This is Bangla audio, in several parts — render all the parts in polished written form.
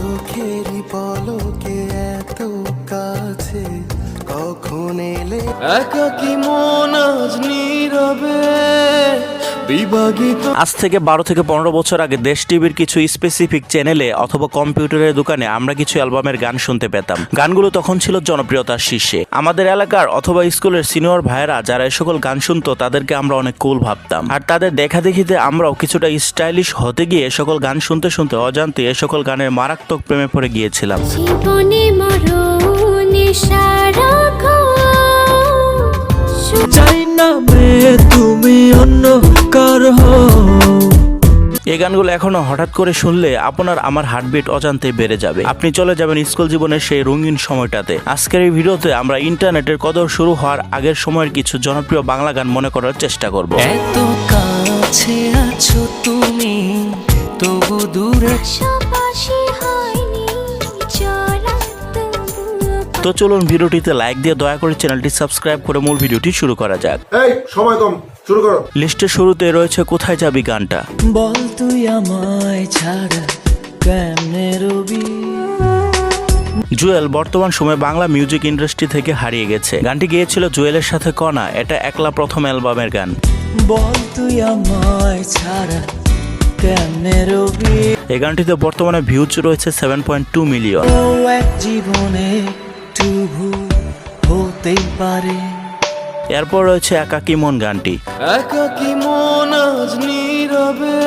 চোখেরই পলকে এত কাছে কখন এলে একাকী মন আজ নীরবে বিভাগিত। আজ থেকে 12 থেকে 15 বছর আগে দেশ টিভির কিছু স্পেসিফিক চ্যানেলে অথবা কম্পিউটারের দোকানে আমরা কিছু অ্যালবামের গান শুনতে পেতাম। গানগুলো তখন ছিল জনপ্রিয়তার শীর্ষে। আমাদের এলাকার অথবা স্কুলের সিনিয়র ভাইয়েরা যারা এই সকল গান শুনতো তাদেরকে আমরা অনেক কুল ভাবতাম, আর তাদের দেখা দেখিতে আমরাও কিছুটা স্টাইলিশ হতে গিয়ে সকল গান শুনতে শুনতে অজান্তে এ সকল গানের মারাত্মক প্রেমে পড়ে গিয়েছিলাম। জীবনে মরণে চাই না তুমি অন্য কার হও। এই গানগুলো এখনো হঠাৎ করে শুনলে আপনার আমার হার্টবিট অজান্তে বেড়ে যাবে। আপনি চলে যাবেন স্কুল জীবনের সেই রঙিন সময়টাতে। আজকের এই ভিডিওতে আমরা ইন্টারনেটের কদর শুরু হওয়ার আগের সময়ের কিছু জনপ্রিয় বাংলা গান মনে করার চেষ্টা করব। এত কাছে আছো তুমি তবু দূরে। তো চলুন ভিডিওটিতে লাইক দিয়ে দয়া করে চ্যানেলটি সাবস্ক্রাইব করে মূল ভিডিওটি শুরু করা যাক। এই সময় কম, শুরু করো। লিস্টের শুরুতে রয়েছে কোথায় যাবি গানটা। বল তুই আমায় ছাড়া কেমনে রবি। জুয়েল বর্তমান সময়ে বাংলা মিউজিক ইন্ডাস্ট্রি থেকে হারিয়ে গেছে। গানটি গেয়েছিল জুয়েলের সাথে কণা। এটা একলা প্রথম অ্যালবামের গান। বল তুই আমায় ছাড়া কেমনে রবি। এই গানটিতে বর্তমানে ভিউজ রয়েছে 7.2 মিলিয়ন। এক জীবনে একটু ভুল হতেই পারে। এরপর রয়েছে একাকী মন গানটি। একাকী মন আজ নীরবে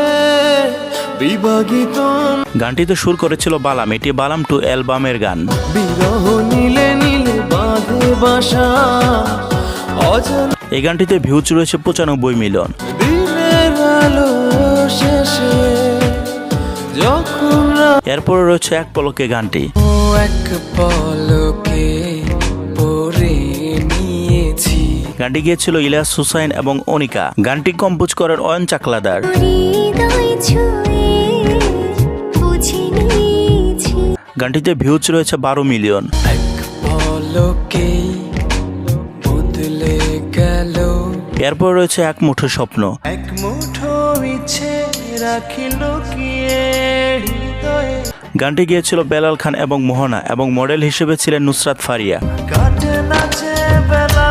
বিভাগিত। গানটিতে সুর করেছিল বালাম। এটি বালাম 2 অ্যালবামের গান। বিরহ নীলে নীলে বাঁধে বাসা অজানা। এই গানটিতে ভিউজ রয়েছে 95 মিলিয়ন। দিনের আলো শেষে যখন এরপর রয়েছে এক পলকে গানটি। এক পলকে পরে নিয়েছি। গানটি গিয়েছিল ইলিয়াস হুসাইন এবং অনিকা। গানটি কম্পোজ করেন অয়ন চাকলাদার। গানটিতে ভিউজ রয়েছে 12 মিলিয়ন। এক পলকে বদলে গেল। এরপর রয়েছে এক মুঠো স্বপ্ন। এক মুঠো ইচ্ছে রাখিল কিয়ে হৃদয়ে। গানটি গিয়েছিল বেলাল খান এবং মোহনা এবং মডেল হিসেবে ছিলেন নুসরাত ফারিয়া। কাটে নাচে বেলা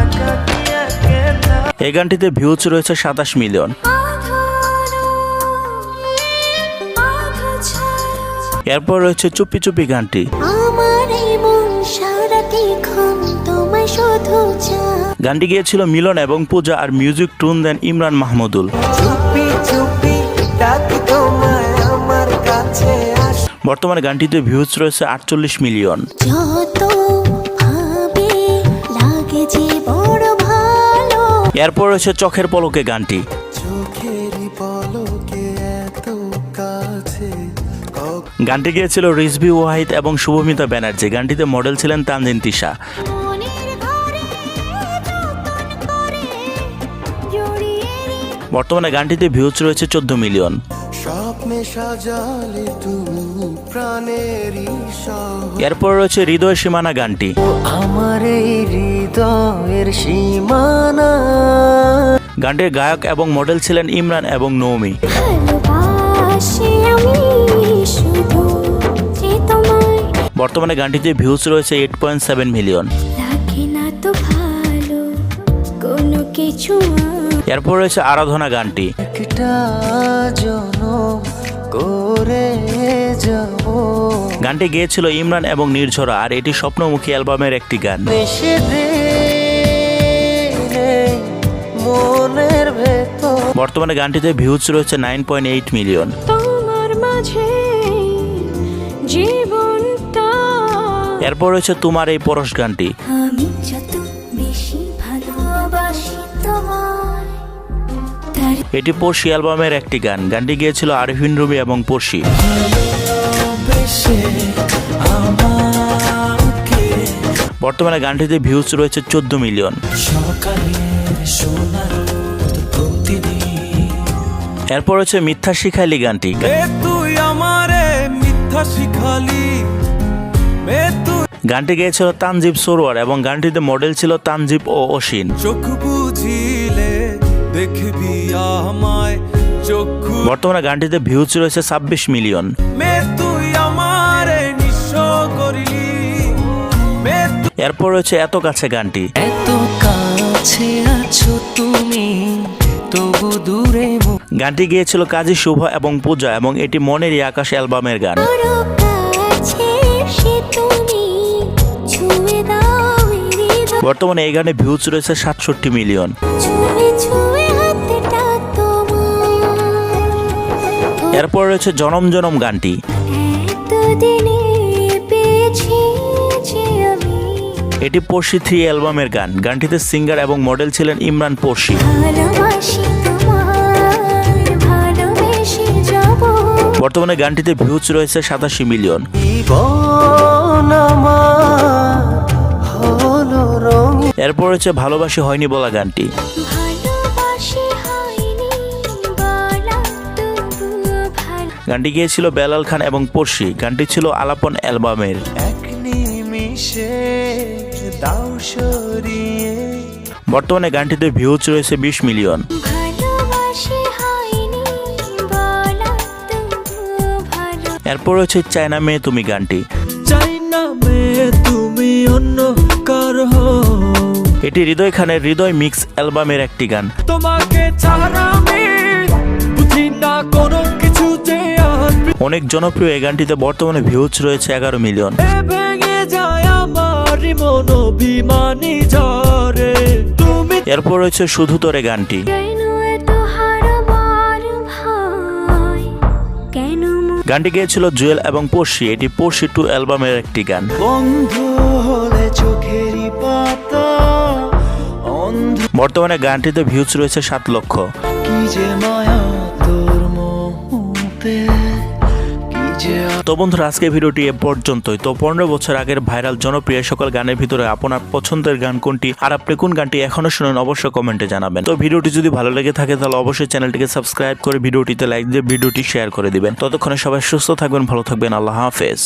একাকী একেলা। এই গানটিতে ভিউজ রয়েছে 27 মিলিয়ন। এরপর রয়েছে চুপি চুপি গানটি। গানটি গিয়েছিল মিলন এবং পূজা আর মিউজিক টুন দেন ইমরান মাহমুদুল। চুপি চুপি ডাকি তোমায় আমার কাছে আস। বর্তমানে গানটিতে ভিউজ রয়েছে 48 মিলিয়ন। এরপর রয়েছে চোখের পলকে গানটি। চোখেরই পলকে এত কাছে গানটি গিয়েছিল রিজভি ওয়াহিদ এবং শুভমিতা ব্যানার্জি। গানটিতে মডেল ছিলেন তানজিন তিশা। বর্তমানে গানটিতে ভিউজ রয়েছে 14 মিলিয়ন। স্বপ্নে সাজালে তুমি প্রাণেরই শহর। এরপর রয়েছে হৃদয় সীমানা গানটি। আমার এই হৃদয়ের সীমানা। গানটির গায়ক এবং মডেল ছিলেন ইমরান এবং নৌমি। বর্তমানে গানটিতে ভিউজ রয়েছে 8.7 মিলিয়ন। এরপর রয়েছে আরাধনা গানটি। একটা জনম করে যাব। গানটি গেয়েছিল ইমরান এবং নির্ঝরা, আর এটি স্বপ্নমুখী অ্যালবামের একটি গান। মনের ভেতর। বর্তমানে গানটিতে ভিউজ রয়েছে 9.8 মিলিয়ন। এরপর রয়েছে তোমার এই পরশ গানটি। এটি পড়শি অ্যালবামের একটি গান। গানটি গিয়েছিল আরিফিন রুমি এবং পড়শি। বর্তমানে গানটিতে ভিউজ রয়েছে 14 মিলিয়ন। এরপর রয়েছে মিথ্যা শিখালি গানটি। গানটি গেয়েছিল তানজিব সরোয়ার এবং গানটিতে মডেল ছিল তানজিব ও অসীন। চোখ বুঝিলে দেখবি আমায়, চক্ষু বর্তমানে গানটিতে ভিউজ রয়েছে 26 মিলিয়ন। এরপর রয়েছে এত কাছে গানটি। এত কাছে আছো তুমি তবু দূরে গানটি গিয়েছিল কাজী শুভ এবং পূজা এবং এটি মনেরই আকাশ অ্যালবামের গান। আরো কাছে এসে তুমি ছুঁয়ে দাও হৃদয়, বর্তমানে এই গানে ভিউজ রয়েছে 67 মিলিয়ন। ছুঁয়ে ছুঁয়ে হাতটা তোমার। এরপর রয়েছে জনম জনম গানটি। এতদিনে পেয়েছি যে আমি এটি পড়শি 3 অ্যালবামের গান। গানটিতে সিঙ্গার এবং মডেল ছিলেন ইমরান পড়শি। ভালোবাসি তোমায়, ভালোবেসে যাব। বর্তমানে গানটিতে ভিউজ রয়েছে 87 মিলিয়ন। জীবন আমার হলো রঙিন। এরপর রয়েছে ভালোবাসি হয়নি বলা গানটি। ভালোবাসি হয়নি বলা তবুও ভালো। গানটি গিয়েছিল বেলাল খান এবং পড়শি। গানটি ছিল আলাপন অ্যালবামের। এক নিমিষে দাও সরিয়ে বর্তমানে গানটিতে ভিউজ রয়েছে 20 মিলিয়ন। ভালোবাসি হয়নি বলা তবুও ভালো। এরপর রয়েছে চায়না মেয়ে তুমি গানটি। চাই না মেয়ে তুমি অন্য কার হও, এটি হৃদয় খানের হৃদয় মিক্স অ্যালবামের একটি গান। তোমাকে ছাড়া আমি বুঝি না কোনো কিছু যে আর অনেক জনপ্রিয় এই গানটিতে বর্তমানে ভিউজ রয়েছে 11 মিলিয়ন। ভেঙে যায় আমার মন অভিমানী ঝরে তুমি এরপর রয়েছে শুধু তোরে গানটি। কেন এত হারাবার ভয়, কেন গানটি গিয়েছিল জুয়েল এবং পড়শি। এটি পড়শি 2 অ্যালবামের একটি গান। বন্ধু হলে চোখেরই পাতা অন্ধ বর্তমানে গানটিতে ভিউজ রয়েছে 7 লক্ষ। কি যে মায়া তোর মুহূর্তে কি যে তো বন্ধুরা, আজকে ভিডিওটি এ পর্যন্তই। তো 15 বছর আগের ভাইরাল জনপ্রিয় সকল গানের ভিতরে আপনার পছন্দের গান কোনটি আর আপনি কোন গানটি এখনো শুনেন অবশ্যই কমেন্টে জানাবেন। তো ভিডিওটি যদি ভালো লেগে থাকে তাহলে অবশ্যই চ্যানেলটিকে সাবস্ক্রাইব করে ভিডিওটিতে লাইক দিয়ে ভিডিওটি শেয়ার করে দিবেন। ততক্ষণে সবাই সুস্থ থাকবেন, ভালো থাকবেন। আল্লাহ হাফেজ।